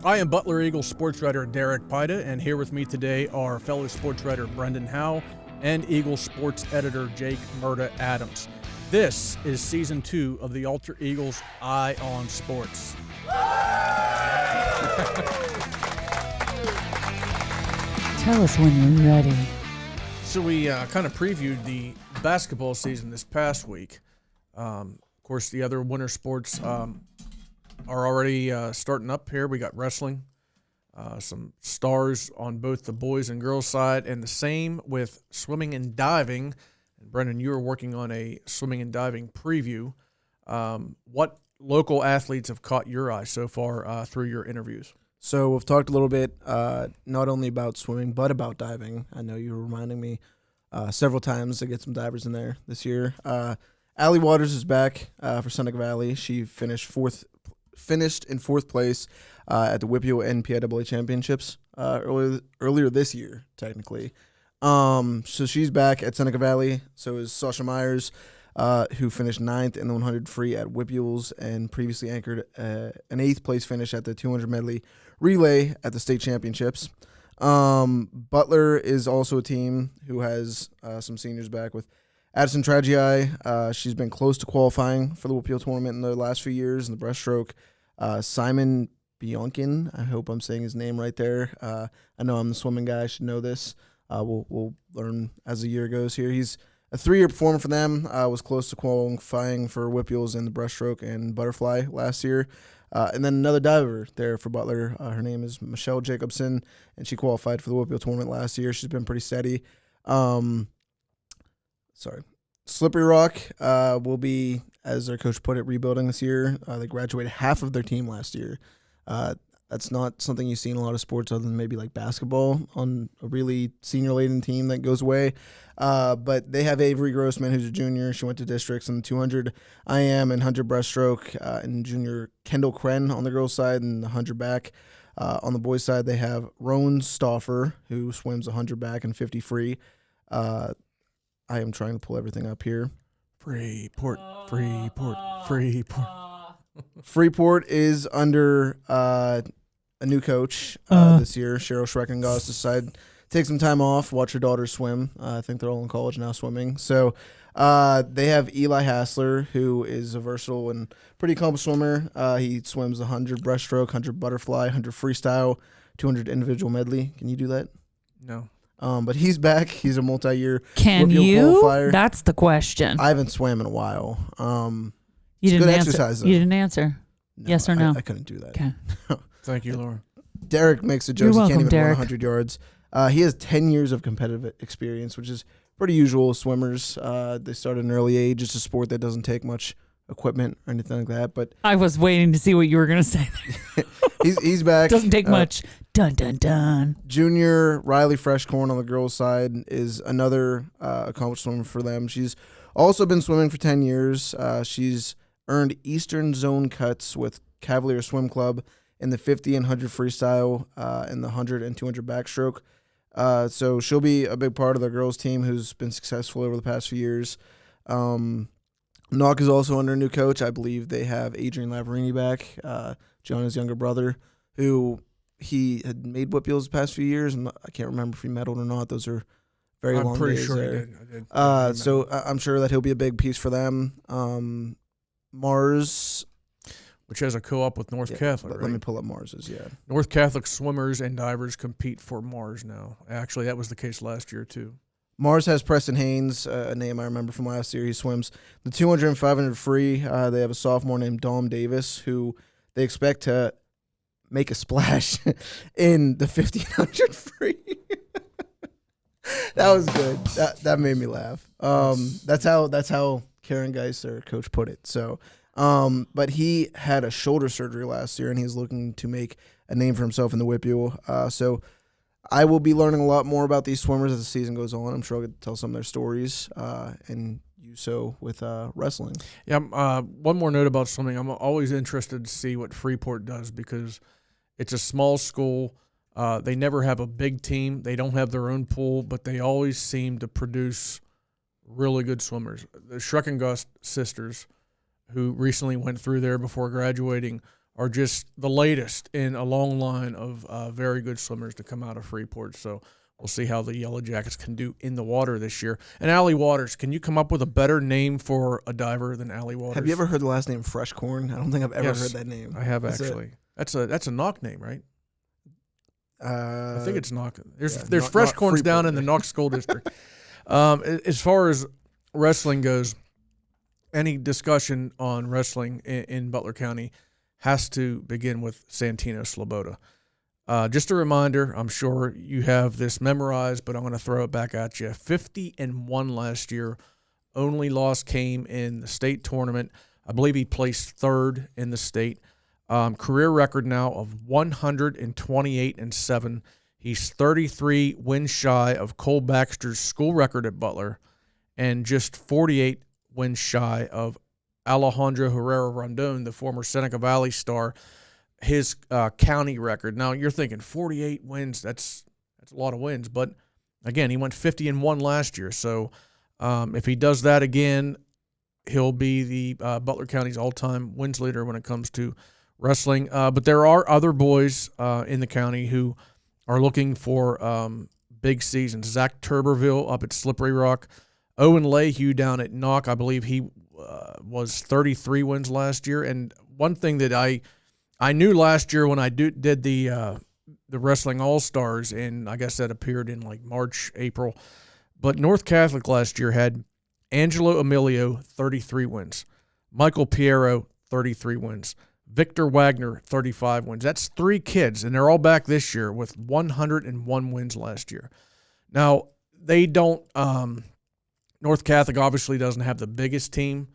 I am Butler Eagle Sports writer Derek Pida, and here with me today are fellow sports writer Brendan Howe and Eagle Sports editor Jake Murda Adams. This is Season 2 of the Alter Eagles Eye on Sports. Tell us when you're ready. So we kind of previewed the basketball season this past week. Of course, the other winter sports are already starting up here. We got wrestling, some stars on both the boys and girls side, and the same with swimming and diving. And Brendan, you are working on a swimming and diving preview. What local athletes have caught your eye so far through your interviews? So we've talked a little bit not only about swimming, but about diving. I know you were reminding me several times to get some divers in there this year. Allie Waters is back for Seneca Valley. She finished in fourth place at the WIPIO NPIAA Championships earlier this year, technically. So she's back at Seneca Valley. So is Sasha Myers, who finished ninth in the 100 free at WIPIOs and previously anchored an eighth place finish at the 200 medley relay at the state championships. Butler is also a team who has some seniors back with Addison Tragii. She's been close to qualifying for the WIPIO tournament in the last few years in the breaststroke. Simon Bionkin, I hope I'm saying his name right there. I know I'm the swimming guy. I should know this. We'll learn as the year goes here. He's a 3-year performer for them. Was close to qualifying for WIPIOs in the breaststroke and butterfly last year. And then another diver there for Butler. Her name is Michelle Jacobson, and she qualified for the WIPIO tournament last year. She's been pretty steady. Slippery Rock will be, as their coach put it, rebuilding this year. They graduated half of their team last year. That's not something you see in a lot of sports other than maybe like basketball on a really senior-laden team that goes away. But they have Avery Grossman, who's a junior. She went to districts in the 200 IM and 100 breaststroke, and junior Kendall Kren on the girls' side and the 100 back. On the boys' side, they have Roan Stauffer, who swims 100 back and 50 free. I am trying to pull everything up here. Freeport. Freeport is under a new coach this year. Cheryl Schreckengoss decided to take some time off, watch her daughter swim. I think they're all in college now swimming. So they have Eli Hassler, who is a versatile and pretty accomplished swimmer. He swims 100 breaststroke, 100 butterfly, 100 freestyle, 200 individual medley. Can you do that? No. But he's back. He's a multi-year Can WIPIO you? qualifier. That's the question. I haven't swam in a while. You didn't good answer. exercise, though. You didn't answer. Yes or no? I couldn't do that. Okay. Thank you, Laura. Derek makes a joke. You're He welcome, can't even run Derek. 100 yards. He has 10 years of competitive experience, which is pretty usual with swimmers. They start at an early age. It's a sport that doesn't take much equipment or anything like that. But I was waiting to see what you were going to say. he's back. Doesn't take much. Dun, dun, dun. Junior Riley Freshcorn on the girls' side is another accomplished swimmer for them. She's also been swimming for 10 years. She's earned Eastern Zone cuts with Cavalier Swim Club in the 50 and 100 freestyle and the 100 and 200 backstroke. So she'll be a big part of the girls' team who's been successful over the past few years. Knock is also under a new coach. I believe they have Adrian Lavarini back, Jonah's younger brother, who he had made WIPIOs the past few years. And I can't remember if he medaled or not. Those are very long days. I'm pretty sure there. he did. So I'm sure that he'll be a big piece for them. Mars, which has a co-op with North Catholic, right? Let me pull up Mars's, yeah. North Catholic swimmers and divers compete for Mars now. Actually, that was the case last year, too. Mars has Preston Haynes, a name I remember from last year. He swims the 200 and 500 free. They have a sophomore named Dom Davis, who they expect to make a splash in the 1500 free. That was good. That made me laugh. That's how Karen Geis, their coach, put it. So, but he had a shoulder surgery last year, and he's looking to make a name for himself in the WIPIO. So I will be learning a lot more about these swimmers as the season goes on. I'm sure I'll get to tell some of their stories and you so with wrestling. Yeah. One more note about swimming. I'm always interested to see what Freeport does because it's a small school. They never have a big team. They don't have their own pool, but they always seem to produce really good swimmers. The Schreckengoss sisters, who recently went through there before graduating, are just the latest in a long line of very good swimmers to come out of Freeport. So we'll see how the Yellow Jackets can do in the water this year. And Allie Waters, can you come up with a better name for a diver than Allie Waters? Have you ever heard the last name Freshcorn? I don't think I've ever heard that name. I have actually. That's a knock name, right? I think it's knock. There's Freshcorns down in the Knox School District. As far as wrestling goes, any discussion on wrestling in Butler County has to begin with Santino Sloboda. Just a reminder, I'm sure you have this memorized, but I'm going to throw it back at you. 50-1 last year. Only loss came in the state tournament. I believe he placed third in the state. Career record now of 128-7. He's 33 wins shy of Cole Baxter's school record at Butler and just 48 wins shy of Alejandro Herrera Rondon, the former Seneca Valley star, his county record. Now, you're thinking 48 wins, that's a lot of wins. But, again, he went 50-1 last year. So if he does that again, he'll be the Butler County's all-time wins leader when it comes to wrestling. But there are other boys in the county who are looking for big seasons. Zach Turberville up at Slippery Rock. Owen Lehue down at Knock. I believe he was 33 wins last year. And one thing that I knew last year when I did the Wrestling All-Stars, and I guess that appeared in like March, April. But North Catholic last year had Angelo Emilio, 33 wins. Michael Piero, 33 wins. Victor Wagner, 35 wins. That's 3 kids, and they're all back this year with 101 wins last year. Now, they don't North Catholic obviously doesn't have the biggest team,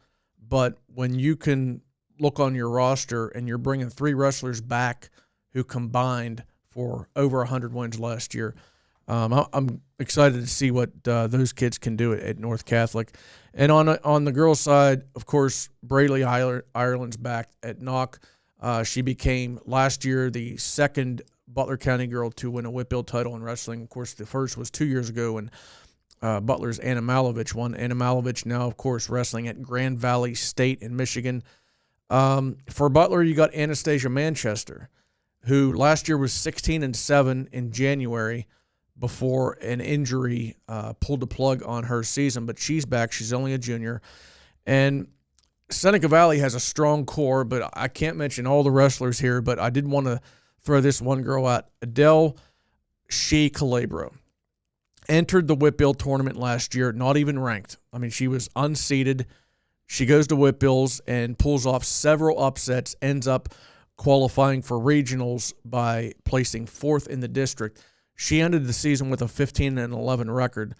but when you can look on your roster and you're bringing 3 wrestlers back who combined for over 100 wins last year, I'm excited to see what those kids can do at North Catholic. And on the girls' side, of course, Braley Ireland's back at Knock. She became last year the second Butler County girl to win a Whitfield title in wrestling. Of course, the first was 2 years ago when Butler's Anna Malovich won. Anna Malovich now, of course, wrestling at Grand Valley State in Michigan. For Butler, you got Anastasia Manchester, who last year was 16-7 in January before an injury pulled the plug on her season, but she's back. She's only a junior. And Seneca Valley has a strong core, but I can't mention all the wrestlers here, but I did want to throw this one girl out. Adele Shea Calabro entered the Whitfield tournament last year, not even ranked. I mean, she was unseeded. She goes to Whitfields and pulls off several upsets, ends up qualifying for regionals by placing 4th in the district. She ended the season with a 15-11 record,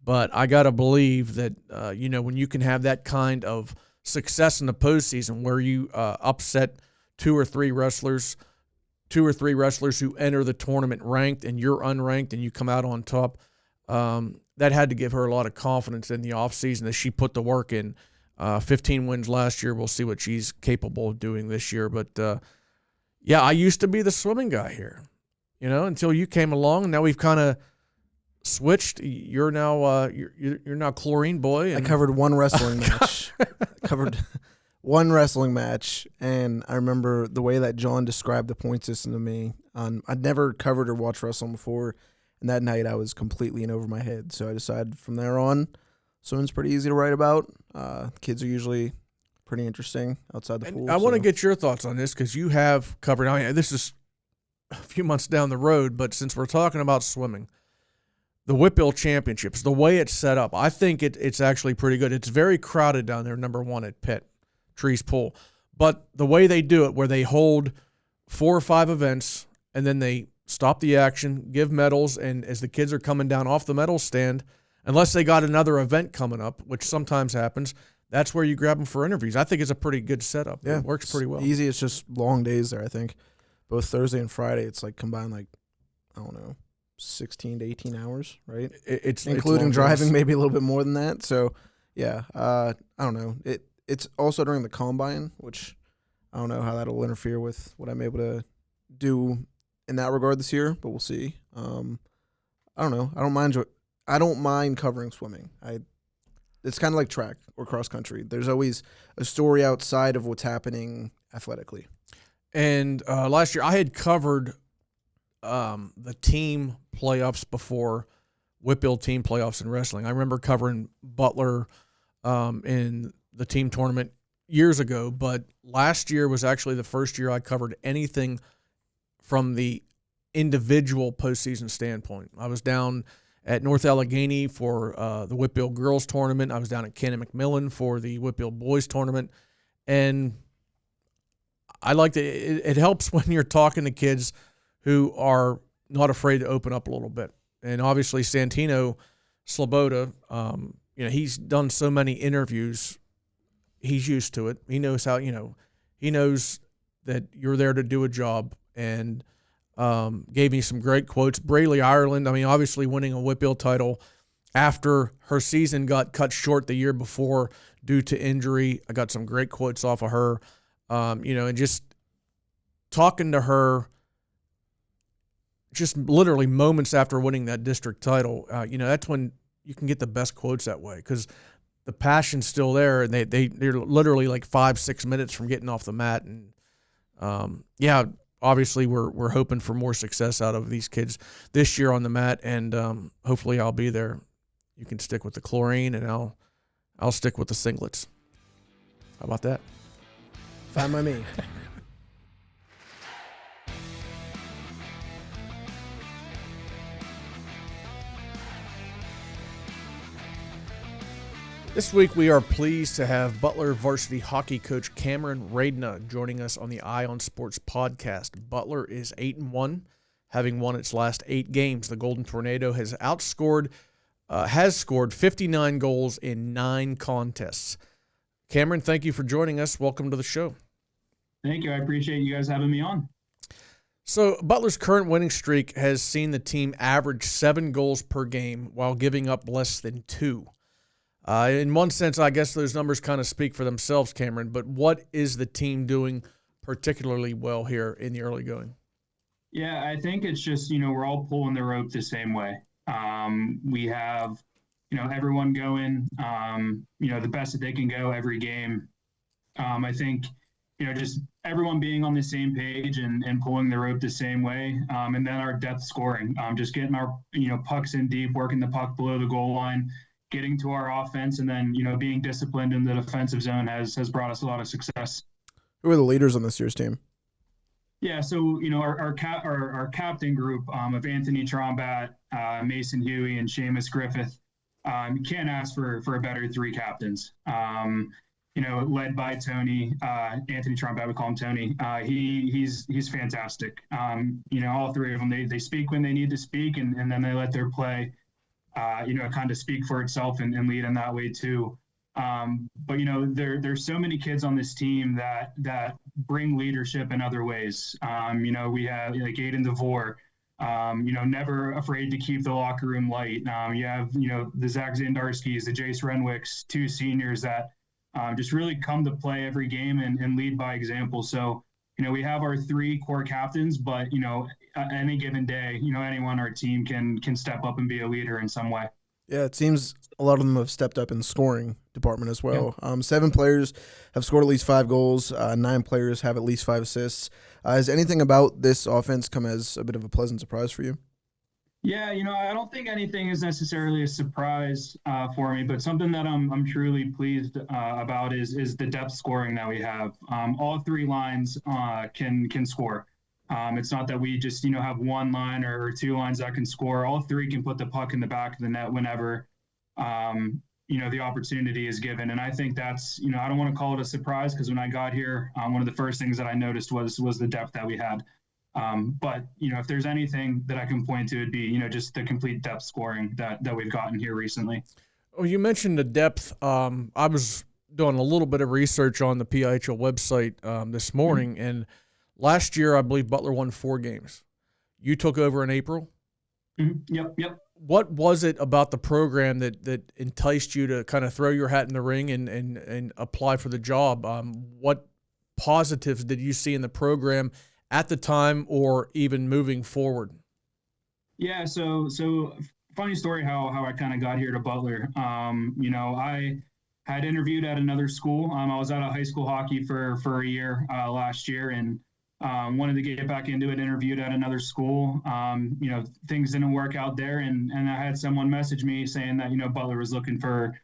but I got to believe that, when you can have that kind of success in the postseason where you upset 2 or 3 wrestlers who enter the tournament ranked and you're unranked and you come out on top, that had to give her a lot of confidence in the offseason as she put the work in. 15 wins last year. We'll see what she's capable of doing this year. But, I used to be the swimming guy here, until you came along. And now we've kind of switched. You're now you're now Chlorine Boy. And I covered one wrestling match. Covered one wrestling match, and I remember the way that John described the point system to me. I'd never covered or watched wrestling before, and that night I was completely in over my head. So I decided from there on, swimming's pretty easy to write about. Kids are usually pretty interesting outside the pool. I want to get your thoughts on this because you have covered. This is a few months down the road, but since we're talking about swimming, the Whitfield Championships, the way it's set up, I think it's actually pretty good. It's very crowded down there, number 1 at Pitt, Trees Pool. But the way they do it, where they hold 4 or 5 events, and then they stop the action, give medals, and as the kids are coming down off the medal stand, unless they got another event coming up, which sometimes happens, that's where you grab them for interviews. I think it's a pretty good setup. Yeah, it works pretty well. Easy. It's just long days there, I think. Both Thursday and Friday, it's like combined 16 to 18 hours, right? It's including driving, maybe a little bit more than that. So, yeah, I don't know. It's also during the combine, which I don't know how that'll interfere with what I'm able to do in that regard this year, but we'll see. I don't know. I don't mind covering swimming. It's kind of like track or cross country. There's always a story outside of what's happening athletically. And last year I had covered the team playoffs before Whitfield team playoffs in wrestling. I remember covering Butler in the team tournament years ago, but last year was actually the first year I covered anything from the individual postseason standpoint. I was down at North Allegheny for the Whitfield girls tournament. I was down at Cannon McMillan for the Whitfield boys tournament. And I like to, it helps when you're talking to kids who are not afraid to open up a little bit. And obviously Santino Sloboda, he's done so many interviews. He's used to it. He knows how, he knows that you're there to do a job, and gave me some great quotes. Braley Ireland, obviously winning a Whitfield title after her season got cut short the year before due to injury. I got some great quotes off of her, and just talking to her just literally moments after winning that district title, that's when you can get the best quotes that way, because the passion's still there, and they're literally like 5-6 minutes from getting off the mat. And obviously we're hoping for more success out of these kids this year on the mat, and hopefully I'll be there. You can stick with the chlorine, and I'll stick with the singlets. How about that? Fine by me. This week we are pleased to have Butler varsity hockey coach Cameron Raidna joining us on the Eye on Sports podcast. Butler is 8-1, having won its last 8 games. The Golden Tornado has scored 59 goals in 9 contests. Cameron, thank you for joining us. Welcome to the show. Thank you. I appreciate you guys having me on. So Butler's current winning streak has seen the team average 7 goals per game while giving up less than 2. In one sense, I guess those numbers kind of speak for themselves, Cameron, but what is the team doing particularly well here in the early going? Yeah, I think it's just, we're all pulling the rope the same way. We have, everyone going, the best that they can go every game. I think, just everyone being on the same page and pulling the rope the same way. And then our depth scoring, just getting our, pucks in deep, working the puck below the goal line, getting to our offense, and then, being disciplined in the defensive zone has brought us a lot of success. Who are the leaders on this year's team? Yeah, so, our captain group of Anthony Trombat, Mason Huey, and Seamus Griffith, you can't ask for a better 3 captains. Led by Tony, Anthony Trombat, we call him Tony. He's fantastic. All 3 of them, they speak when they need to speak, and then they let their play kind of speak for itself and lead in that way too. But there's so many kids on this team that bring leadership in other ways. We have like Aiden DeVore, never afraid to keep the locker room light. You have, the Zach Zandarskis, the Jace Renwicks, 2 seniors that just really come to play every game and lead by example. So, we have our 3 core captains, but, any given day, anyone on our team can step up and be a leader in some way. Yeah, it seems a lot of them have stepped up in the scoring department as well. Yeah. 7 players have scored at least 5 goals. 9 players have at least 5 assists. Has anything about this offense come as a bit of a pleasant surprise for you? Yeah, I don't think anything is necessarily a surprise for me, but something that I'm truly pleased about is the depth scoring that we have. All 3 lines can score. It's not that we just have 1 line or 2 lines that can score. All 3 can put the puck in the back of the net whenever the opportunity is given. And I think that's I don't want to call it a surprise, because when I got here, one of the first things that I noticed was the depth that we had. But if there's anything that I can point to, it'd be just the complete depth scoring that we've gotten here recently. Oh, you mentioned the depth. I was doing a little bit of research on the PIHL website this morning, and last year I believe Butler won 4 games. You took over in April. Mm-hmm. Yep. What was it about the program that enticed you to kind of throw your hat in the ring and apply for the job? What positives did you see in the program at the time or even moving forward? Yeah, so funny story how I kind of got here to Butler. I had interviewed at another school. I was out of high school hockey for a year last year, and wanted to get back into it, interviewed at another school. Things didn't work out there. And I had someone message me saying that, Butler was looking for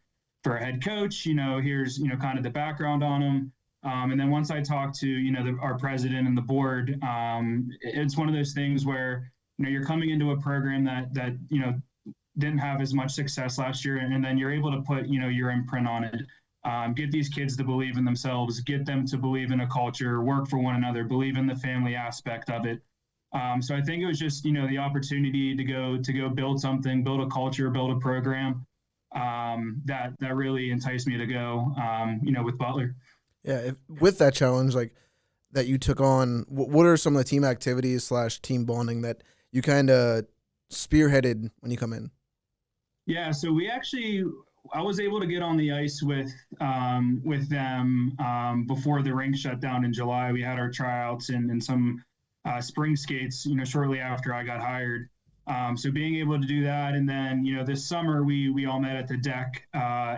a head coach. Here's, kind of the background on him. And then once I talked to, our president and the board, it's one of those things where, you're coming into a program that didn't have as much success last year. And then you're able to put, your imprint on it. Get these kids to believe in themselves, get them to believe in a culture, work for one another, believe in the family aspect of it. So I think it was just, the opportunity to go build something, build a culture, build a program that really enticed me to go, with Butler. Yeah. With that challenge, like that you took on, what are some of the team activities / team bonding that you kind of spearheaded when you come in? Yeah. So I was able to get on the ice with them before the rink shut down in July. We had our tryouts and some spring skates, shortly after I got hired. So being able to do that, and then this summer we all met at the deck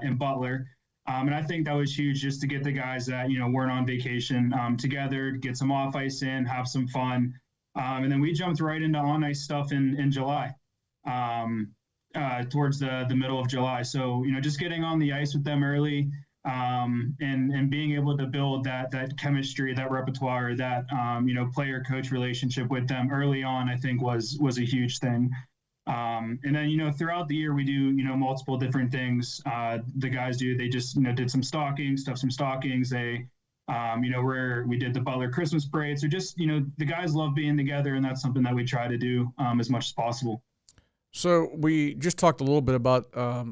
in Butler, and I think that was huge just to get the guys that weren't on vacation together, get some off ice in, have some fun, and then we jumped right into on ice stuff in July. Towards the middle of July. So, just getting on the ice with them early and being able to build that chemistry, that repertoire, that, player-coach relationship with them early on, I think was a huge thing. And then, throughout the year, we do, multiple different things. The guys they just, did some stockings, stuffed some stockings. They, we did the Butler Christmas parade. So just, the guys love being together, and that's something that we try to do as much as possible. So we just talked a little bit about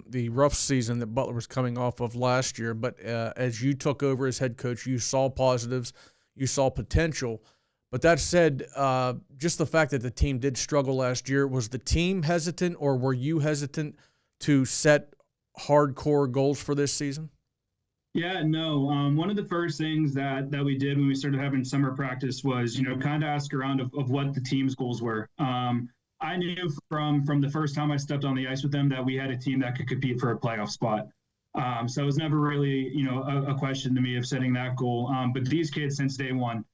the rough season that Butler was coming off of last year, but as you took over as head coach, you saw positives, you saw potential. But that said, just the fact that the team did struggle last year, was the team hesitant, or were you hesitant to set hardcore goals for this season? Yeah, no. One of the first things that we did when we started having summer practice was, kind of ask around of what the team's goals were. I knew from the first time I stepped on the ice with them that we had a team that could compete for a playoff spot. So it was never really, a question to me of setting that goal. But these kids, since day one,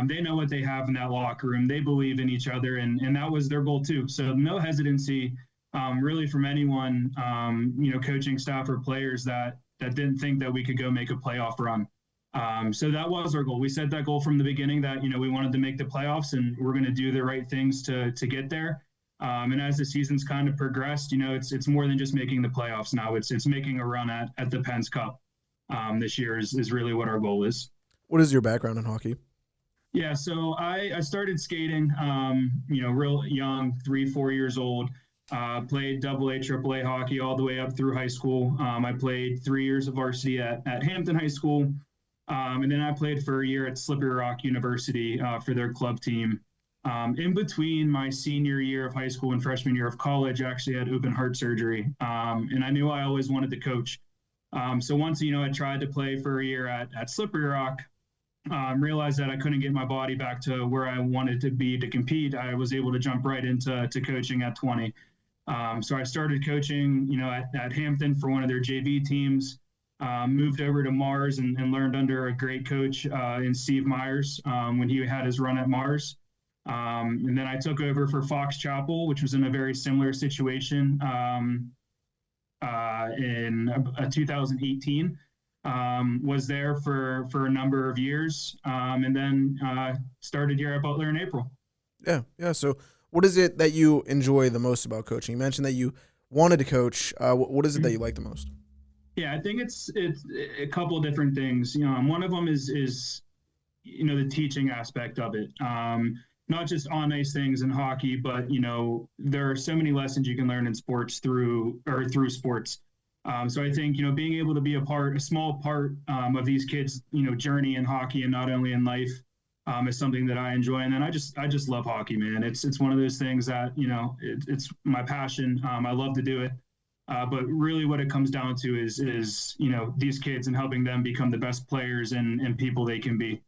they know what they have in that locker room. They believe in each other, and that was their goal too. So no hesitancy, really, from anyone, coaching staff or players that didn't think that we could go make a playoff run. So that was our goal. We set that goal from the beginning that, we wanted to make the playoffs, and we're going to do the right things to get there. And as the season's kind of progressed, it's more than just making the playoffs now. It's making a run at the Penn's Cup this year is really what our goal is. What is your background in hockey? Yeah, so I started skating, real young, 3-4 years old. Played AA, AAA hockey all the way up through high school. I played 3 years of varsity at Hampton High School. And then I played for a year at Slippery Rock University for their club team. In between my senior year of high school and freshman year of college, I actually had open heart surgery. And I knew I always wanted to coach. So once, I tried to play for a year at Slippery Rock, realized that I couldn't get my body back to where I wanted to be to compete. I was able to jump right into coaching at 20. So I started coaching, at Hampton for one of their JV teams. Moved over to Mars and learned under a great coach in Steve Myers when he had his run at Mars. And then I took over for Fox Chapel, which was in a very similar situation in 2018. Was there for a number of years, and then started here at Butler in April. Yeah. So what is it that you enjoy the most about coaching? You mentioned that you wanted to coach. What is it that you like the most? Yeah, I think it's a couple of different things. One of them is the teaching aspect of it. Not just on ice things in hockey, but there are so many lessons you can learn in sports through sports. So I think being able to be a small part of these kids' journey in hockey and not only in life is something that I enjoy. And then I just love hockey, man. It's one of those things that it's my passion. I love to do it. But really what it comes down to is these kids and helping them become the best players and people they can be.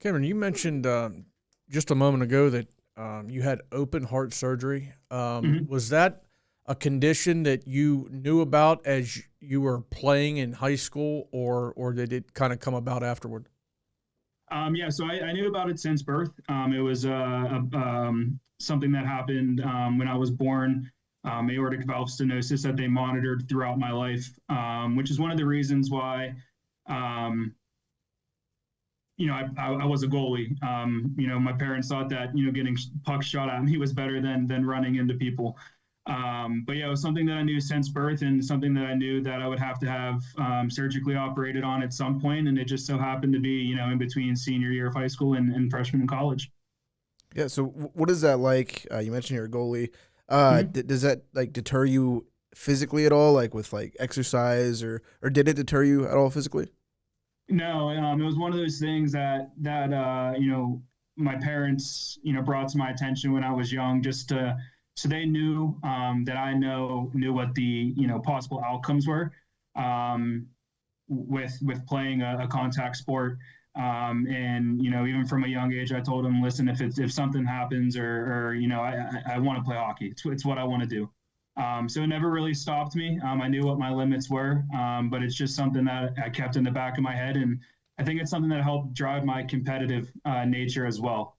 Cameron, you mentioned just a moment ago that you had open heart surgery. Was that a condition that you knew about as you were playing in high school, or did it kind of come about afterward? Yeah, so I knew about it since birth. It was something that happened when I was born, aortic valve stenosis that they monitored throughout my life, which is one of the reasons why, I was a goalie. My parents thought that, getting pucks shot at me was better than running into people. But yeah, it was something that I knew since birth and something that I knew that I would have to have surgically operated on at some point. And it just so happened to be, in between senior year of high school and freshman in college. Yeah. So what is that like? You mentioned you're a goalie. Does that like deter you physically at all, like with like exercise, or did it deter you at all physically? No, it was one of those things that my parents, brought to my attention when I was young, just to so they knew that I knew what the possible outcomes were with playing a contact sport. And even from a young age, I told them, listen, if something happens or I want to play hockey. It's what I want to do. So it never really stopped me. I knew what my limits were, but it's just something that I kept in the back of my head, and I think it's something that helped drive my competitive nature as well.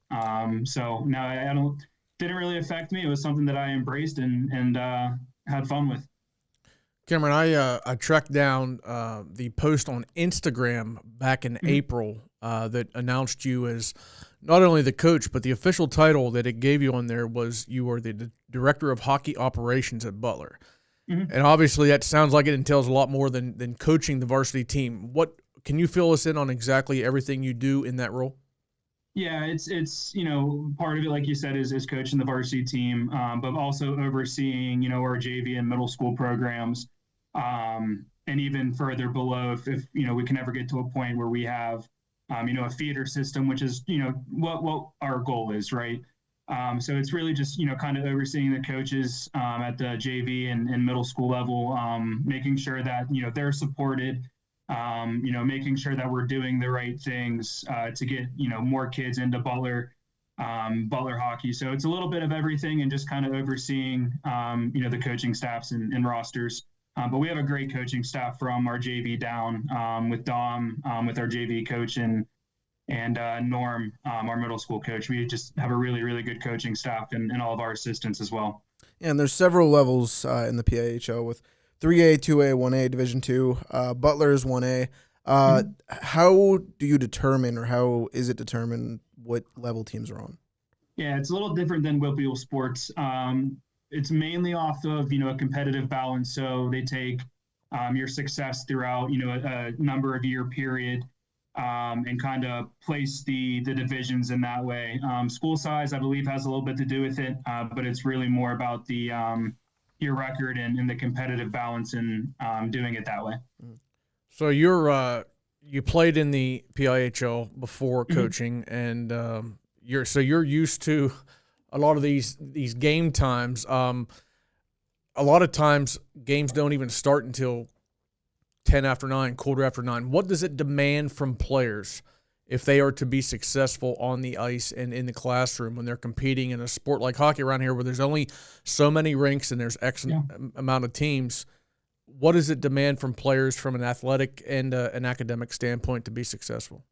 So no, I don't. Didn't really affect me. It was something that I embraced and had fun with. Cameron, I tracked down the post on Instagram back in April that announced you as not only the coach, but the official title that it gave you on there was you were the director of hockey operations at Butler. And obviously that sounds like it entails a lot more than coaching the varsity team. What can you fill us in on exactly everything you do in that role? Yeah, it's part of it, like you said, is coaching the varsity team, but also overseeing our JV and middle school programs, and even further below if we can ever get to a point where we have a feeder system, which is what our goal is, right? So it's really just kind of overseeing the coaches at the JV and middle school level, making sure that they're supported. Making sure that we're doing the right things to get more kids into Butler hockey. So it's a little bit of everything, and just kind of overseeing the coaching staffs and rosters. But we have a great coaching staff from our JV down, with Dom, with our JV coach, and Norm, our middle school coach. We just have a really, really good coaching staff, and all of our assistants as well. Yeah, and there's several levels in the PIHL with 3A, 2A, 1A, Division 2. Butler is 1A. How do you determine, or how is it determined what level teams are on? Yeah, it's a little different than Butler Eagle Sports. It's mainly off of a competitive balance. So they take your success throughout a number of year period, and kind of place the divisions in that way. School size, I believe, has a little bit to do with it, but it's really more about the your record and the competitive balance and doing it that way. So you played in the PIHL before coaching, and you're used to a lot of these game times. A lot of times games don't even start until 10 after 9, quarter after 9. What does it demand from players if they are to be successful on the ice and in the classroom when they're competing in a sport like hockey around here where there's only so many rinks and there's X amount of teams? What does it demand from players from an athletic and an academic standpoint to be successful?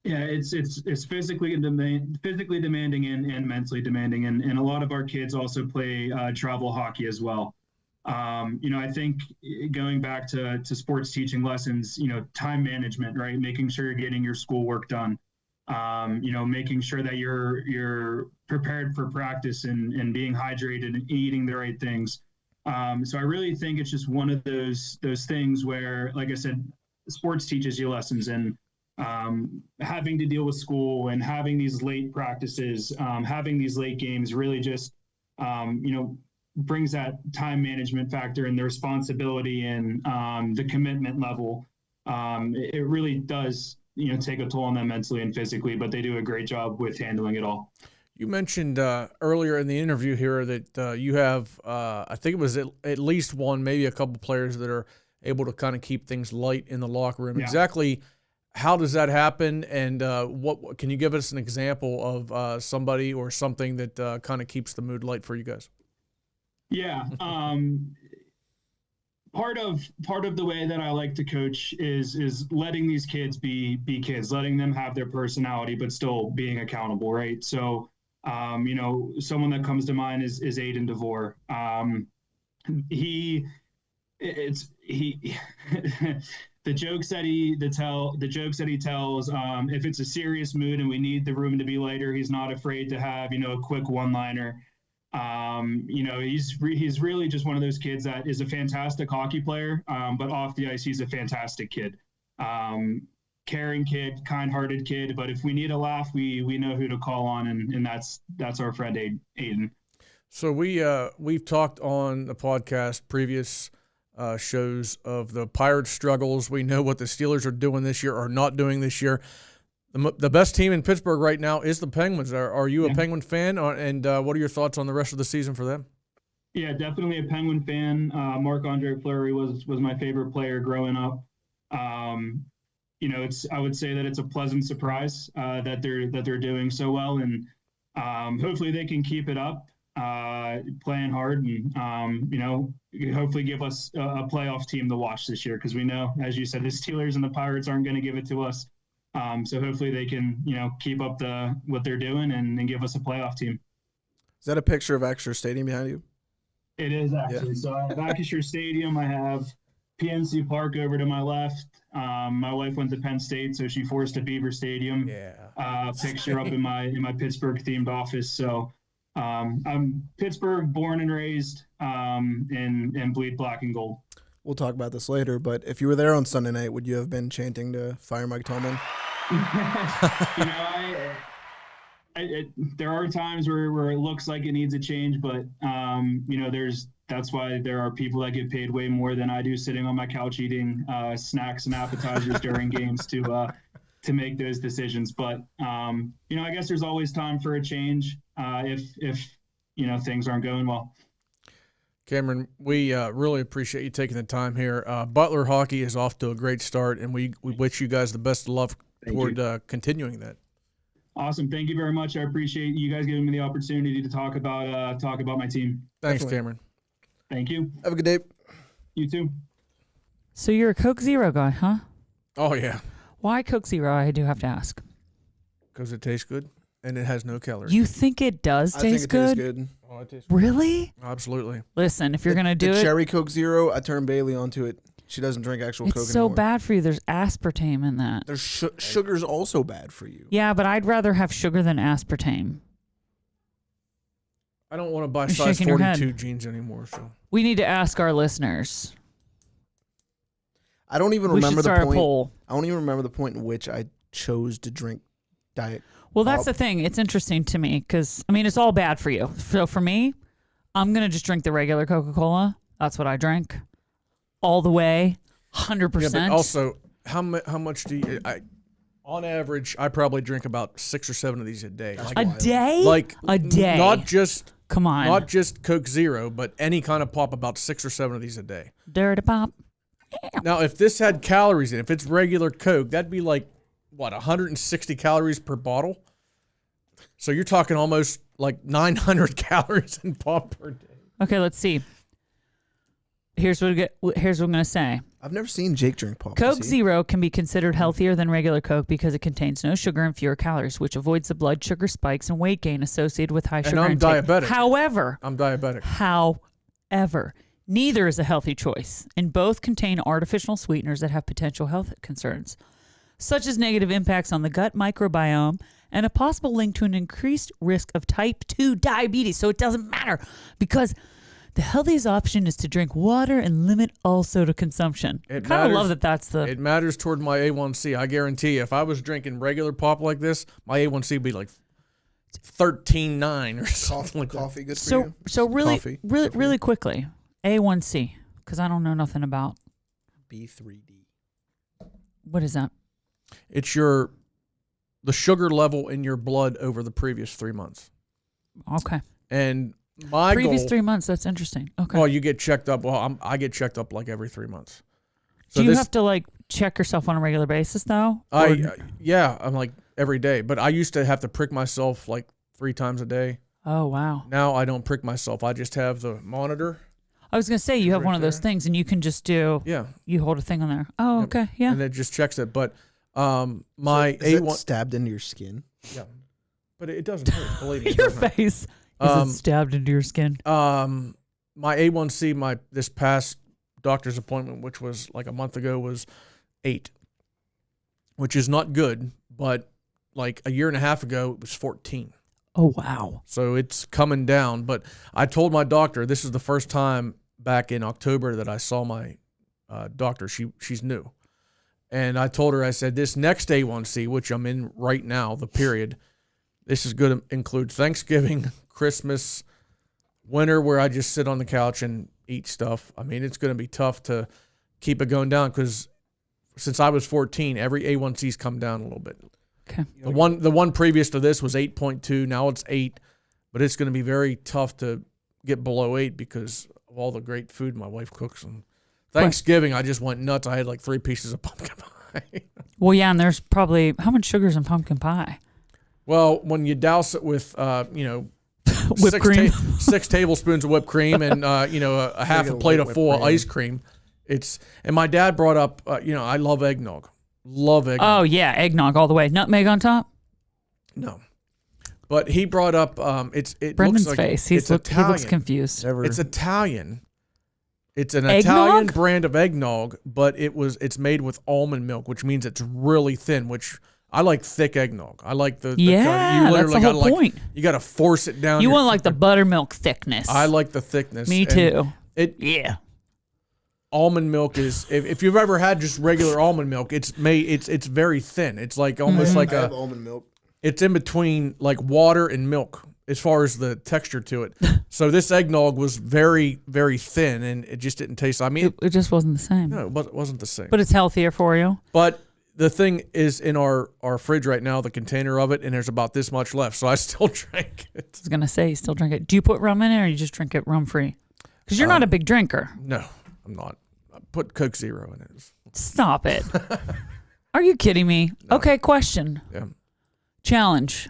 Yeah, it's physically demanding and mentally demanding, and a lot of our kids also play travel hockey as well. I think going back to sports teaching lessons, time management, right? Making sure you're getting your schoolwork done. Making sure that you're prepared for practice and being hydrated and eating the right things. So I really think it's just one of those things where, like I said, sports teaches you lessons, and having to deal with school and having these late practices, having these late games really just, brings that time management factor and the responsibility and the commitment level. It really does, take a toll on them mentally and physically, but they do a great job with handling it all. You mentioned earlier in the interview here that you have, I think it was at least one, maybe a couple players that are able to kind of keep things light in the locker room. Yeah. Exactly how does that happen, and what can you give us an example of somebody or something that kind of keeps the mood light for you guys? Yeah. part of the way that I like to coach is letting these kids be kids, letting them have their personality, but still being accountable, right? So, someone that comes to mind is Aiden DeVore. He the jokes that he tells, if it's a serious mood and we need the room to be lighter, he's not afraid to have, a quick one-liner. He's really just one of those kids that is a fantastic hockey player, but off the ice, he's a fantastic kid. Caring kid, kind-hearted kid, but if we need a laugh, we know who to call on, and that's our friend Aiden. So we've talked on the podcast previous shows of the Pirates' struggles. We know what the Steelers are doing this year or not doing this year. The best team in Pittsburgh right now is the Penguins. Are you a Penguin fan, and what are your thoughts on the rest of the season for them? Yeah, definitely a Penguin fan. Marc-Andre Fleury was my favorite player growing up. I would say that it's a pleasant surprise that they're doing so well, and hopefully they can keep it up, playing hard, and hopefully give us a playoff team to watch this year, because we know, as you said, the Steelers and the Pirates aren't going to give it to us. So hopefully they can keep up what they're doing and give us a playoff team. Is that a picture of Acrisure Stadium behind you? It is actually. Yeah. So I have Acrisure Stadium. I have PNC Park over to my left. My wife went to Penn State, so she forced a Beaver Stadium picture up in my Pittsburgh themed office. So I'm Pittsburgh born and raised, and bleed black and gold. We'll talk about this later, but if you were there on Sunday night, would you have been chanting to fire Mike Tillman? There are times where it looks like it needs a change, but that's why there are people that get paid way more than I do, sitting on my couch eating snacks and appetizers during games to make those decisions. But I guess there's always time for a change if things aren't going well. Cameron, we really appreciate you taking the time here. Butler hockey is off to a great start, and we wish you guys the best of luck toward continuing that. Awesome. Thank you very much. I appreciate you guys giving me the opportunity to talk about my team. Thanks, Definitely. Cameron. Thank you. Have a good day. You too. So you're a Coke Zero guy, huh? Oh, yeah, Why Coke Zero? I do have to ask. because it tastes good and it has no calories. You think it does I think taste it good? tastes good. Oh, it tastes Really? Absolutely. Listen, if you're gonna do the it, Cherry Coke Zero, I turned Bailey onto it. She doesn't drink actual it's Coke so anymore. bad for you. There's aspartame in that. There's sugar's also bad for you. Yeah, but I'd rather have sugar than aspartame. I don't want to buy You're size shaking your head. 42 jeans anymore. So We need to ask our listeners. I don't even We should remember the start a point. poll. I don't even remember the point in which I chose to drink Diet. Well, that's Pop. the thing. It's interesting to me because, it's all bad for you. So for me, I'm going to just drink the regular Coca-Cola. That's what I drink all the way, 100%. yeah, but also, how much do you? On average, I probably drink about 6 or 7 of these a day. That's a wild. day? Like a day. Not just Come on. Not just Coke Zero, but any kind of pop. About 6 or 7 of these a day. Dirty pop. Now, if this had calories in it, if it's regular Coke, that'd be like, what, 160 calories per bottle? So you're talking almost like 900 calories in pop per day. Okay, let's see. Here's what I'm going to say. I've never seen Jake drink pop. Coke Has he? Zero can be considered healthier than regular Coke because it contains no sugar and fewer calories, which avoids the blood sugar spikes and weight gain associated with high sugar I'm intake. diabetic. However, I'm diabetic. neither is a healthy choice, and both contain artificial sweeteners that have potential health concerns, such as negative impacts on the gut microbiome and a possible link to an increased risk of type 2 diabetes. So it doesn't matter because the healthiest option is to drink water and limit all soda consumption. I kind of love that that's the... It matters toward my A1C. I guarantee you, if I was drinking regular pop like this, my A1C would be like 13.9 or something like that. Coffee good for you? So really, Coffee. really, Good for really you. quickly, A1C, because I don't know nothing about... B3D. What is that? It's the sugar level in your blood over the previous 3 months. Okay. And my Previous goal, 3 months, that's interesting. Okay. well, you get checked up. Well, I get checked up like every 3 months. So Do you this, have to check yourself on a regular basis though? yeah, I'm like every day. But I used to have to prick myself like 3 times a day. Oh wow. Now I don't prick myself. I just have the monitor. I was gonna say you have right one of those there. things, and you can just do. Yeah. You hold a thing on there. Oh, Yep. okay, yeah. And it just checks it. But my Is it A1 stabbed into your skin? yeah. But it doesn't hurt. Believe me. it Your doesn't hurt. face. Is Um, it stabbed into your skin? My A1C, this past doctor's appointment, which was like a month ago, was 8, which is not good. But like a year and a half ago, it was 14. Oh wow. So it's coming down. But I told my doctor this is the first time back in October that I saw my doctor. She's new, and I told her, I said, this next A1C, which I'm in right now, the period, this is going to include Thanksgiving, Christmas, winter, where I just sit on the couch and eat stuff. I mean, it's going to be tough to keep it going down because since I was 14, every A1C's come down a little bit. Okay. The one previous to this was 8.2. Now it's 8, but it's going to be very tough to get below 8 because of all the great food my wife cooks. And Thanksgiving, I just went nuts. I had like 3 pieces of pumpkin pie. Well, yeah, and there's probably how much sugar's in pumpkin pie? Well, when you douse it with, Whipped cream. 6 tablespoons of whipped cream and a half a plate of full whipped cream. ice cream, and my dad brought up, I love eggnog. Love eggnog. Oh yeah, eggnog all the way. Nutmeg on top. No. But he brought up it Brendan's looks like face. it's He Italian. looks confused. Never. It's Italian. It's an Eggnog? Italian brand of eggnog, but it's made with almond milk, which means it's really thin, which I like thick eggnog. I like the Yeah, kind you that's the literally whole point. you got to force it down. You your want like the throat. buttermilk thickness. I like the thickness. Me and too. It almond milk is if you've ever had just regular almond milk, it's very thin. It's like almost like I have almond milk. it's in between like water and milk as far as the texture to it. So this eggnog was very, very thin, and it just didn't taste. I mean, It just wasn't the same. no, it wasn't the same. But it's healthier for you. But the thing is in our fridge right now, the container of it, and there's about this much left. So I still drank it. I was gonna say, you still drink it. Do you put rum in it, or you just drink it rum free? Because you're not a big drinker. No, I'm not. I put Coke Zero in it. Stop it. Are you kidding me? No. Okay, question. Yeah. Challenge.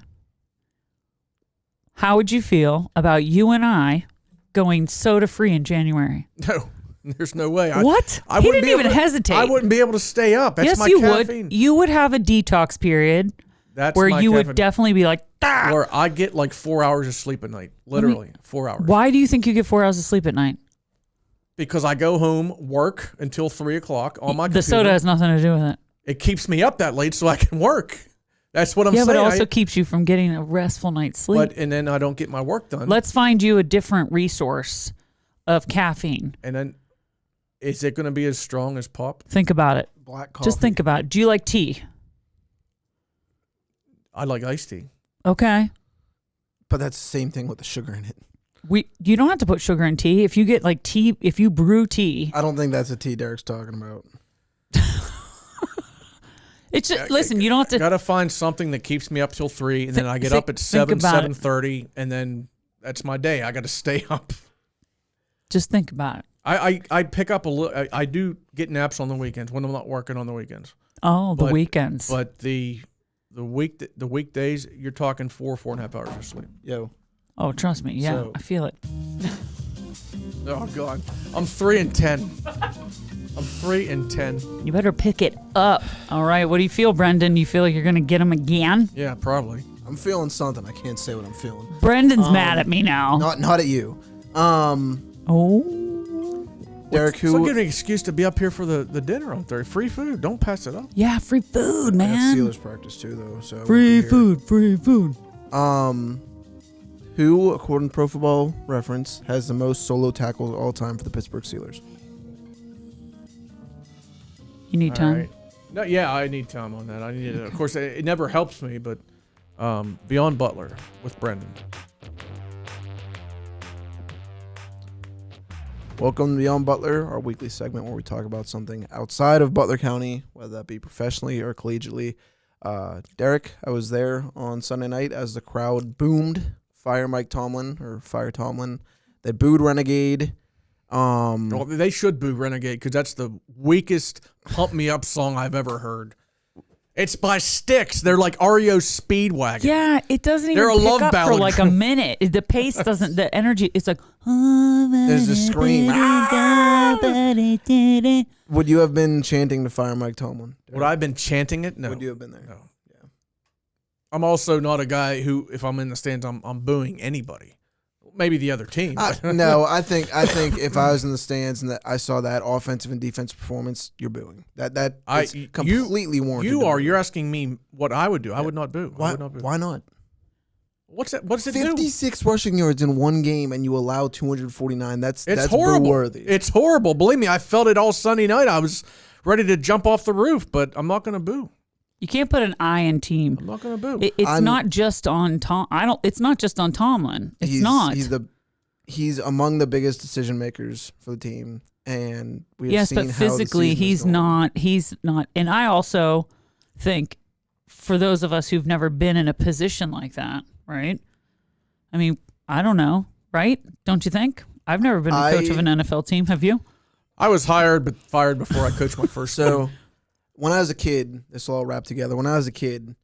How would you feel about you and I going soda free in January? No, there's no way. What? I He wouldn't didn't be even able to- hesitate. I wouldn't be able to stay up. That's yes, my you caffeine. would. You would have a detox period That's where my you caffeine. would definitely be like, ah! Where I get like 4 hours of sleep a night. Literally 4 hours. Why do you think you get 4 hours of sleep at night? Because I go home, work until 3 o'clock on my computer. The soda has nothing to do with it. It keeps me up that late so I can work. That's what I'm Yeah, saying. but it also keeps you from getting a restful night's sleep. and then I don't get my work done. Let's find you a different resource of caffeine. And then is it going to be as strong as pop? Think about it. Black coffee. Just think about it. Do you like tea? I like iced tea. Okay. But that's the same thing with the sugar in it. You don't have to put sugar in tea. If you get like tea, if you brew tea, I don't think that's the tea Derek's talking about. it's just, listen, you don't have to. Got to find something that keeps me up till 3, and then I get Think- up at think 7, about it. 7:30, and then that's my day. I got to stay up. Just think about it. I pick up a little. I do get naps on the weekends when I'm not working on the weekends. Oh, the But- weekends. But the weekdays, you're talking 4.5 hours of sleep. Yo. Oh, trust me. Yeah, So- I feel it. Oh God, I'm 3 and 10. I'm 3 and 10. You better pick it up. All right. What do you feel, Brendan? You feel like you're going to get him again? Yeah, probably. I'm feeling something. I can't say what I'm feeling. Brendan's mad at me now. Not at you. Oh. Derek, So who give me an excuse to be up here for the dinner on Thursday. Free food. Don't pass it up. Yeah, free food, I got man. Steelers practice too though, so I won't Free be here. food, free food. Who, according to Pro Football Reference, has the most solo tackles of all time for the Pittsburgh Steelers? You need All time. right. No, yeah, I need time on that. I need it. Of course, it never helps me, but Beyond Butler with Brendan. Welcome to Beyond Butler, our weekly segment where we talk about something outside of Butler County, whether that be professionally or collegiately. Derek, I was there on Sunday night as the crowd boomed Fire Mike Tomlin, or Fire Tomlin. They booed Renegade. Well, they should boo Renegade because that's the weakest pump me up song I've ever heard. It's by sticks. They're like REO Speedwagon. Yeah, it doesn't even They're a pick love up for ballad like a group. minute. The pace doesn't, the energy, it's like. There's a scream. Would you have been chanting to fire Mike Tomlin? Would I have been chanting it? No. Would you have been there? No. Yeah. I'm also not a guy who, if I'm in the stands, I'm booing anybody. Maybe the other team. No, I think if I was in the stands and that I saw that offensive and defensive performance, you're booing. That is completely warranted. You are. You're asking me what I would do. Yeah. I would not boo. Why? I would not boo. Why not? What's that? What does it 56 rushing yards in one game, and you allow 249. That's horrible. Boo-worthy. It's horrible. Believe me, I felt it all Sunday night. I was ready to jump off the roof, but I'm not going to boo. You can't put an I in team. I'm not going to boo. It's not just on Tom. It's not just on Tomlin. It's not. He's among the biggest decision makers for the team, and we have seen but how physically the he's not. He's not. And I also think, for those of us who've never been in a position like that, right? I mean, I don't know, right? Don't you think? I've never been a coach of an NFL team. Have you? I was hired but fired before I coached my first. So, when I was a kid, this will all wrap together. When I was a kid,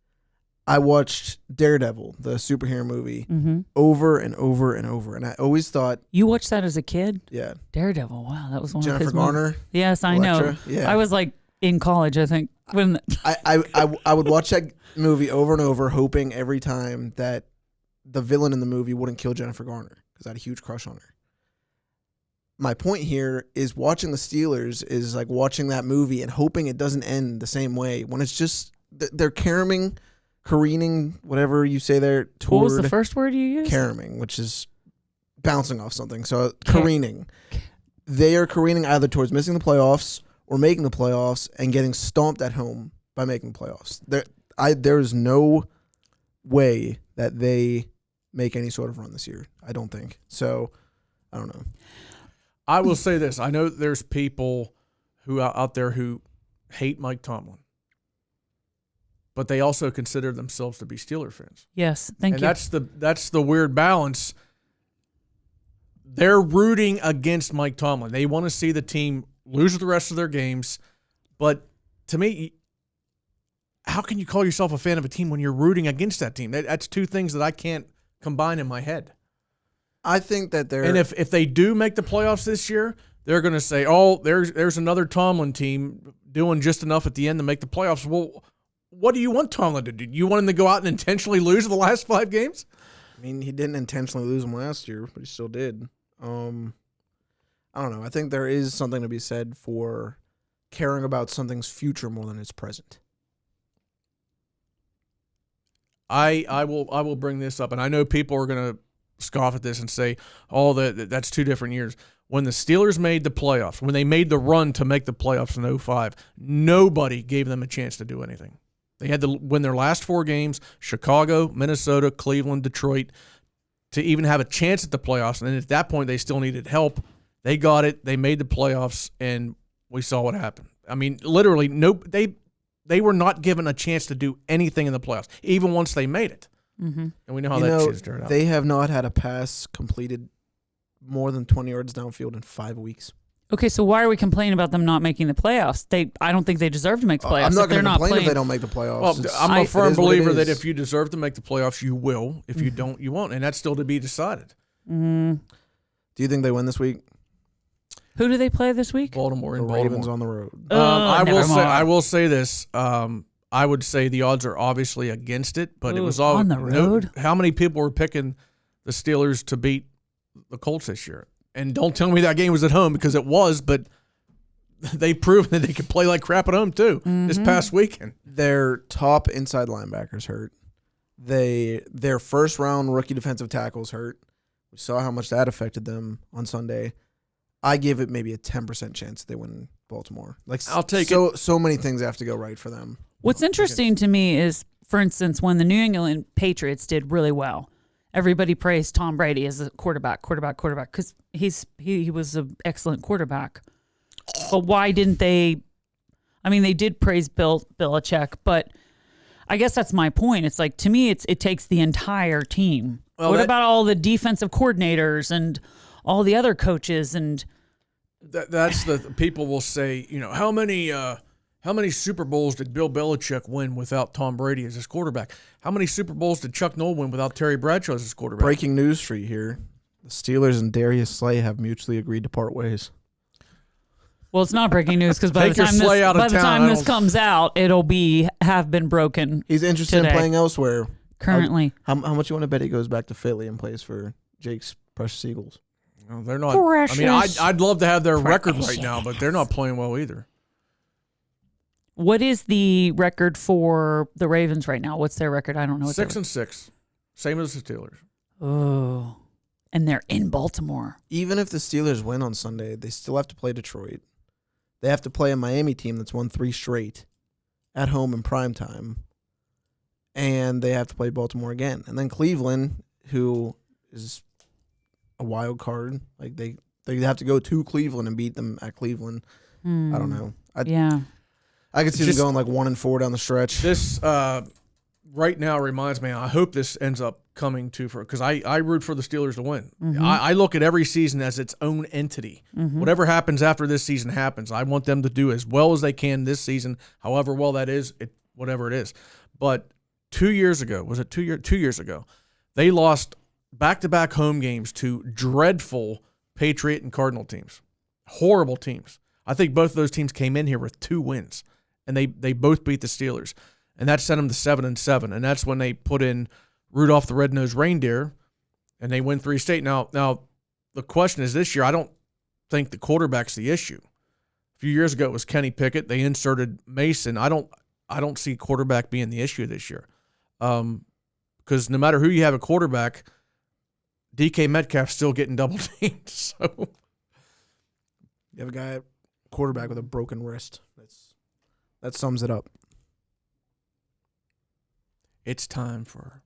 I watched Daredevil, the superhero movie, over and over and over, and I always thought, you watched that as a kid? Yeah, Daredevil. Wow, that was one Jennifer of his Garner. movies. Yes, I Electra, know. yeah. I was like in college, I think. When I would watch that movie over and over, hoping every time that the villain in the movie wouldn't kill Jennifer Garner, because I had a huge crush on her. My point here is watching the Steelers is like watching that movie and hoping it doesn't end the same way, when it's just they're careening, whatever you say there. What was the first word you used? Careening, which is bouncing off something. So careening. They are careening either towards missing the playoffs or making the playoffs and getting stomped at home by making the playoffs. There's no way that they make any sort of run this year. I don't think. So, I don't know. I will say this. I know there's people who out there who hate Mike Tomlin, but they also consider themselves to be Steeler fans. Yes, thank you. That's the weird balance. They're rooting against Mike Tomlin. They want to see the team lose the rest of their games, but to me, how can you call yourself a fan of a team when you're rooting against that team? That's two things that I can't combine in my head. I think that they're... And if they do make the playoffs this year, they're going to say, oh, there's another Tomlin team doing just enough at the end to make the playoffs. Well, what do you want Tomlin to do? Do you want him to go out and intentionally lose the last 5 games? I mean, he didn't intentionally lose them last year, but he still did. I don't know. I think there is something to be said for caring about something's future more than its present. I will bring this up, and I know people are going to scoff at this and say, oh, that's 2 different years. When the Steelers made the playoffs, when they made the run to make the playoffs in 2005, nobody gave them a chance to do anything. They had to win their last 4 games, Chicago, Minnesota, Cleveland, Detroit, to even have a chance at the playoffs. And then at that point, they still needed help. They got it. They made the playoffs, and we saw what happened. I mean, literally, they were not given a chance to do anything in the playoffs, even once they made it. Mm-hmm. And we know how that shit turned out. They have not had a pass completed more than 20 yards downfield in 5 weeks. Okay, so why are we complaining about them not making the playoffs? I don't think they deserve to make the playoffs. I'm not going to complain if they don't make the playoffs. Well, I'm a firm believer that if you deserve to make the playoffs, you will. If you don't, you won't. And that's still to be decided. Mm-hmm. Do you think they win this week? Who do they play this week? Baltimore the in Baltimore. Ravens on the road. I will say this. I would say the odds are obviously against it, but it was all on the road. How many people were picking the Steelers to beat the Colts this year? And don't tell me that game was at home, because it was, but they proved that they could play like crap at home too this past weekend. Their top inside linebackers hurt. Their first round rookie defensive tackles hurt. We saw how much that affected them on Sunday. I give it maybe a 10% chance they win Baltimore. Like, I'll take it. So many things have to go right for them. What's interesting to me is, for instance, when the New England Patriots did really well, everybody praised Tom Brady as a quarterback, because he was an excellent quarterback. But why didn't they? I mean, they did praise Bill Belichick, but I guess that's my point. It's like, to me, it takes the entire team. Well, what about all the defensive coordinators and all the other coaches? And that's the people will say, how many How many Super Bowls did Bill Belichick win without Tom Brady as his quarterback? How many Super Bowls did Chuck Noll win without Terry Bradshaw as his quarterback? Breaking news for you here. The Steelers and Darius Slay have mutually agreed to part ways. Well, it's not breaking news because by the time this comes out, it'll have been broken. He's interested in playing elsewhere. Currently. How much you want to bet he goes back to Philly and plays for Jake's Precious Eagles? No, they're not. Precious. I mean, I'd love to have their record right now, but they're not playing well either. What is the record for the Ravens right now? What's their record? I don't know. 6-6, same as the Steelers. Oh, and they're in Baltimore. Even if the Steelers win on Sunday, they still have to play Detroit. They have to play a Miami team that's won 3 straight at home in prime time, and they have to play Baltimore again. And then Cleveland, who is a wild card, like they have to go to Cleveland and beat them at Cleveland. I don't know. I could see them going like 1-4 down the stretch. This right now reminds me. I hope this ends up coming to because I root for the Steelers to win. Mm-hmm. I look at every season as its own entity. Mm-hmm. Whatever happens after this season happens. I want them to do as well as they can this season, however well that is, whatever it is. But 2 years ago, was it 2 years? 2 years ago, they lost back-to-back home games to dreadful Patriot and Cardinal teams, horrible teams. I think both of those teams came in here with 2 wins, and they both beat the Steelers. And that sent them to 7-7, and that's when they put in Rudolph the Red-Nosed Reindeer, and they win 3 straight. Now the question is this year, I don't think the quarterback's the issue. A few years ago it was Kenny Pickett. They inserted Mason. I don't see quarterback being the issue this year, because no matter who you have a quarterback, DK Metcalf's still getting double teamed. So you have a guy quarterback with a broken wrist. That sums it up. It's time for.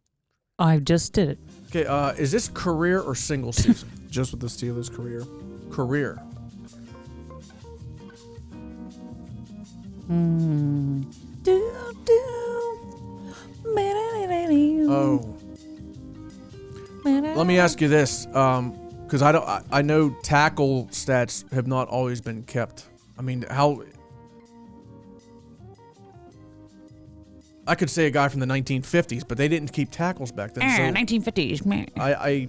I just did it. Okay, is this career or single season? Just with the Steelers' career. Career. Oh. Let me ask you this, because I know tackle stats have not always been kept. I mean, how? I could say a guy from the 1950s, but they didn't keep tackles back then. So 1950s, man.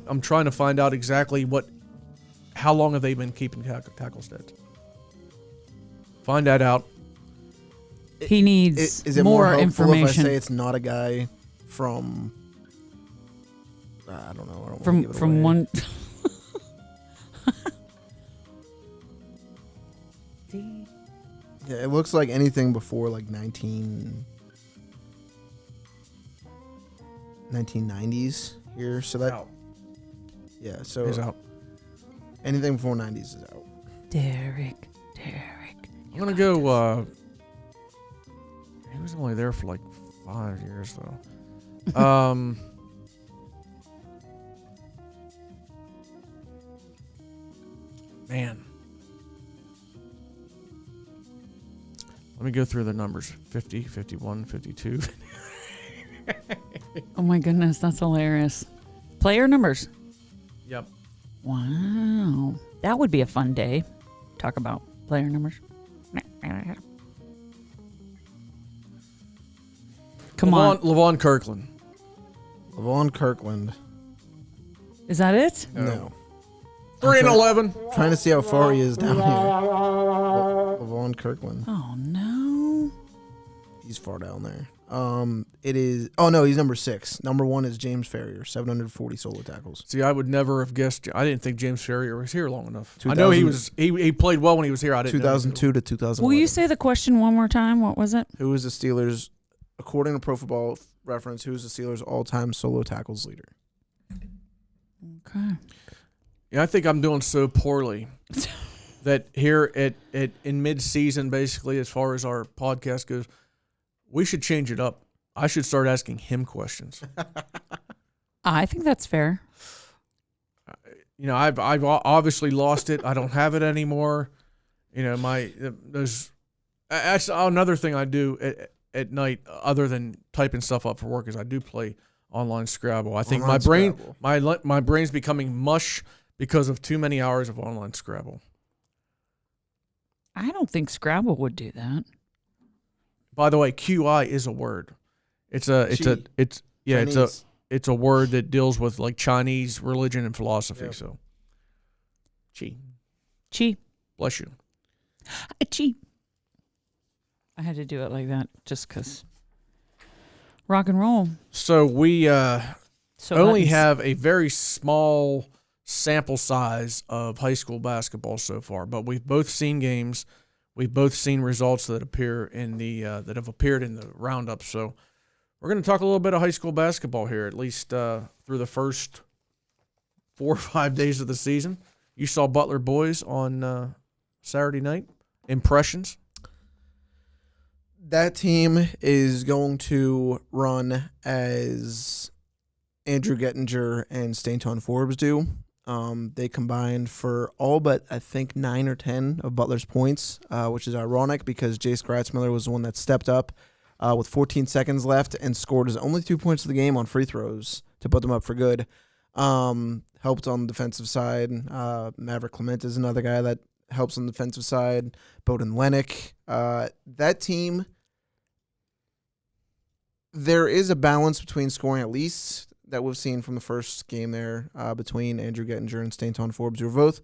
I'm trying to find out exactly how long have they been keeping tackle stats. Find that out. He needs is it more helpful information. if I say it's not a guy from? I don't know. I don't from give it away. one. Yeah, it looks like anything before like 1990s here. So that Out. Yeah, so He's out. anything before 90s is out. Derek. I'm gonna go. He was only there for like 5 years though. Man. Let me go through the numbers. 50, 51, 52. Oh my goodness, that's hilarious. Player numbers. Yep. Wow. That would be a fun day. Talk about player numbers. Come on. Levon Kirkland. Levon Kirkland. Is that it? No. 3-11. Trying to see how far he is down here. Levon Kirkland. Oh no. He's far down there. It is. Oh no, he's number 6. Number 1 is James Ferrier, 740 solo tackles. See, I would never have guessed. I didn't think James Ferrier was here long enough. I know he was. He played well when he was here. I didn't. 2002 to 2011. Will you say the question one more time? What was it? Who is the Steelers, according to Pro Football Reference, who is the Steelers' all-time solo tackles leader? Okay. Yeah, I think I'm doing so poorly that here in mid-season, basically, as far as our podcast goes, we should change it up. I should start asking him questions. I think that's fair. You know, I've obviously lost it. I don't have it anymore. You know, that's another thing I do at night, other than typing stuff up for work, is I do play online Scrabble. I think my brain's becoming mush because of too many hours of online Scrabble. I don't think Scrabble would do that. By the way, QI is a word. It's a word that deals with like Chinese religion and philosophy. Yep. So, chi. Chi. Bless you. Chi. I had to do it like that just because. Rock and roll. So we only buttons. have a very small sample size of high school basketball so far, but we've both seen games. We've both seen results that appear in the that have appeared in the roundup. So we're going to talk a little bit of high school basketball here, at least through the first 4 or 5 days of the season. You saw Butler boys on Saturday night. Impressions? That team is going to run as Andrew Gettinger and Stanton Forbes do. They combined for all but, I think, 9 or 10 of Butler's points, which is ironic because Jace Gratzmiller was the one that stepped up with 14 seconds left and scored his only 2 points of the game on free throws to put them up for good. Helped on the defensive side. Maverick Clement is another guy that helps on the defensive side. Bowden Lennick. That team, there is a balance between scoring at least that we've seen from the first game there between Andrew Gettinger and Stanton Forbes, who are both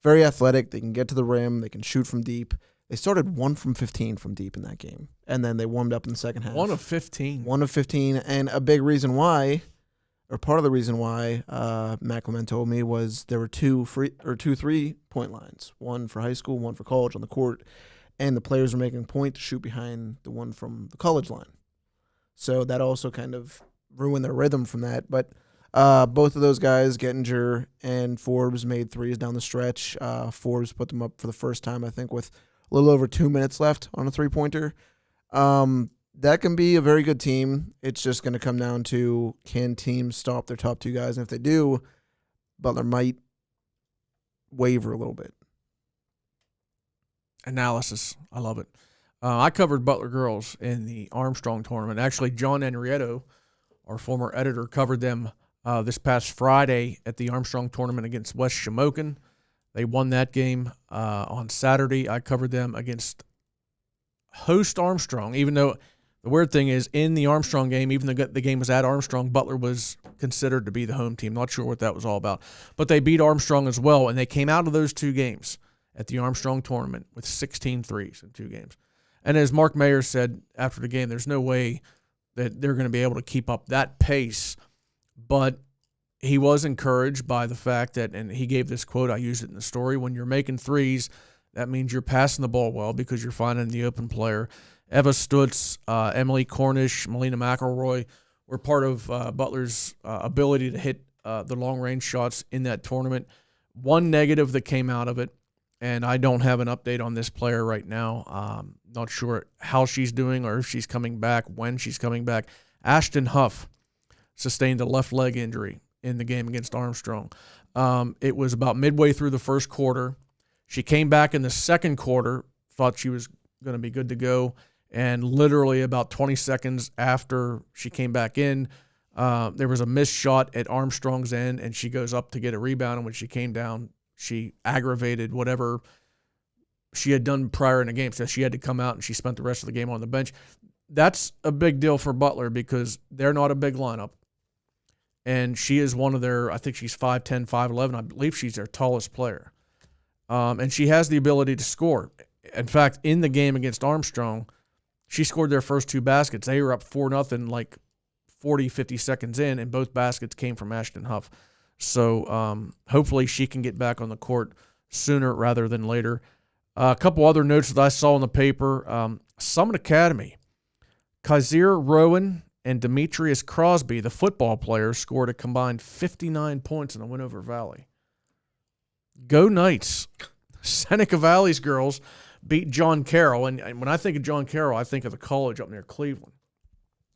very athletic. They can get to the rim. They can shoot from deep. They started 1 from 15 from deep in that game, and then they warmed up in the second half. 1 of 15. 1 of 15, and a big reason why, or part of the reason why, Matt Clement told me was there were 2 3-point lines, one for high school, one for college on the court, and the players were making a point to shoot behind the one from the college line. So that also kind of ruined their rhythm from that. But both of those guys, Gettinger and Forbes, made threes down the stretch. Forbes put them up for the first time, I think, with a little over 2 minutes left on a three-pointer. That can be a very good team. It's just going to come down to, can teams stop their top 2 guys? And if they do, Butler might waver a little bit. Analysis. I love it. I covered Butler girls in the Armstrong tournament. Actually, John Henrietto, our former editor, covered them this past Friday at the Armstrong tournament against West Shamokin. They won that game on Saturday. I covered them against host Armstrong, even though the weird thing is in the Armstrong game, even though the game was at Armstrong, Butler was considered to be the home team. Not sure what that was all about. But they beat Armstrong as well, and they came out of those 2 games at the Armstrong tournament with 16 threes in 2 games. And as Mark Mayer said after the game, there's no way that they're going to be able to keep up that pace. But he was encouraged by the fact that, and he gave this quote, I used it in the story, when you're making threes, that means you're passing the ball well because you're finding the open player. Eva Stutz, Emily Cornish, Melina McElroy were part of Butler's ability to hit the long-range shots in that tournament. One negative that came out of it, and I don't have an update on this player right now. Not sure how she's doing or if she's coming back, when she's coming back. Ashton Huff sustained a left leg injury in the game against Armstrong. It was about midway through the first quarter. She came back in the second quarter, thought she was going to be good to go, and literally about 20 seconds after she came back in, there was a missed shot at Armstrong's end, and she goes up to get a rebound, and when she came down, she aggravated whatever she had done prior in the game. So she had to come out, and she spent the rest of the game on the bench. That's a big deal for Butler because they're not a big lineup. And she is one of their, I think she's 5'10", 5'11". I believe she's their tallest player. And she has the ability to score. In fact, in the game against Armstrong, she scored their first 2 baskets. They were up 4-0 like 40, 50 seconds in, and both baskets came from Ashton Huff. So hopefully she can get back on the court sooner rather than later. A couple other notes that I saw in the paper. Summit Academy. Kaiser Rowan and Demetrius Crosby, the football players, scored a combined 59 points in a win over Valley. Go Knights. Seneca Valley's girls beat John Carroll. And when I think of John Carroll, I think of the college up near Cleveland.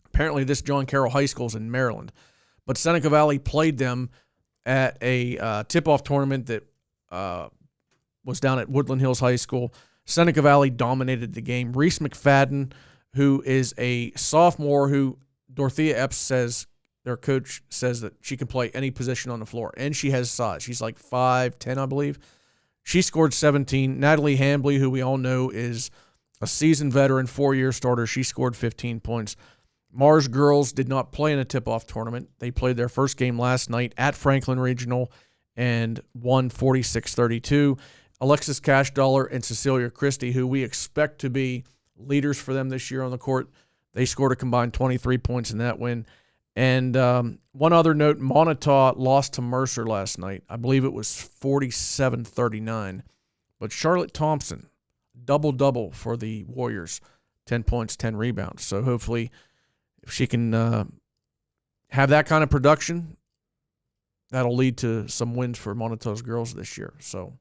Apparently this John Carroll High School is in Maryland. But Seneca Valley played them at a tip-off tournament that was down at Woodland Hills High School. Seneca Valley dominated the game. Reese McFadden, who is a sophomore who Dorothea Epps says, their coach says that she can play any position on the floor, and she has size. She's like 5'10", I believe. She scored 17. Natalie Hambley, who we all know is a seasoned veteran, 4-year starter. She scored 15 points. Mars girls did not play in a tip-off tournament. They played their first game last night at Franklin Regional and won 46-32. Alexis Cashdollar and Cecilia Christie, who we expect to be leaders for them this year on the court, they scored a combined 23 points in that win. And one other note, Montauk lost to Mercer last night. I believe it was 47-39. But Charlotte Thompson, double-double for the Warriors, 10 points, 10 rebounds. So hopefully if she can have that kind of production, that'll lead to some wins for Montauk's girls this year. So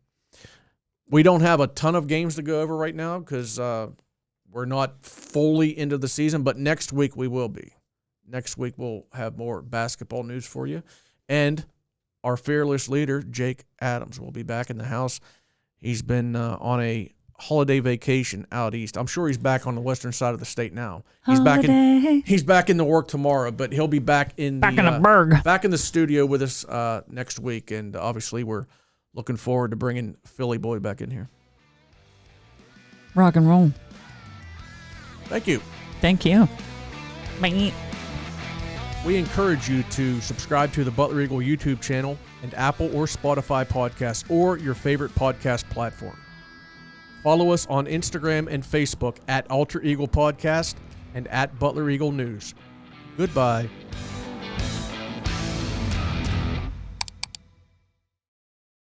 we don't have a ton of games to go over right now because we're not fully into the season, but next week we will be. Next week we'll have more basketball news for you. And our fearless leader, Jake Adams, will be back in the house. He's been on a holiday vacation out east. I'm sure he's back on the western side of the state now. He's back in the work tomorrow, but he'll be back in the studio with us next week. And obviously we're looking forward to bringing Philly Boy back in here. Rock and roll. Thank you. Thank you. Bye. We encourage you to subscribe to the Butler Eagle YouTube channel and Apple or Spotify podcasts or your favorite podcast platform. Follow us on Instagram and Facebook at Alter Eagle Podcast and at Butler Eagle News. Goodbye.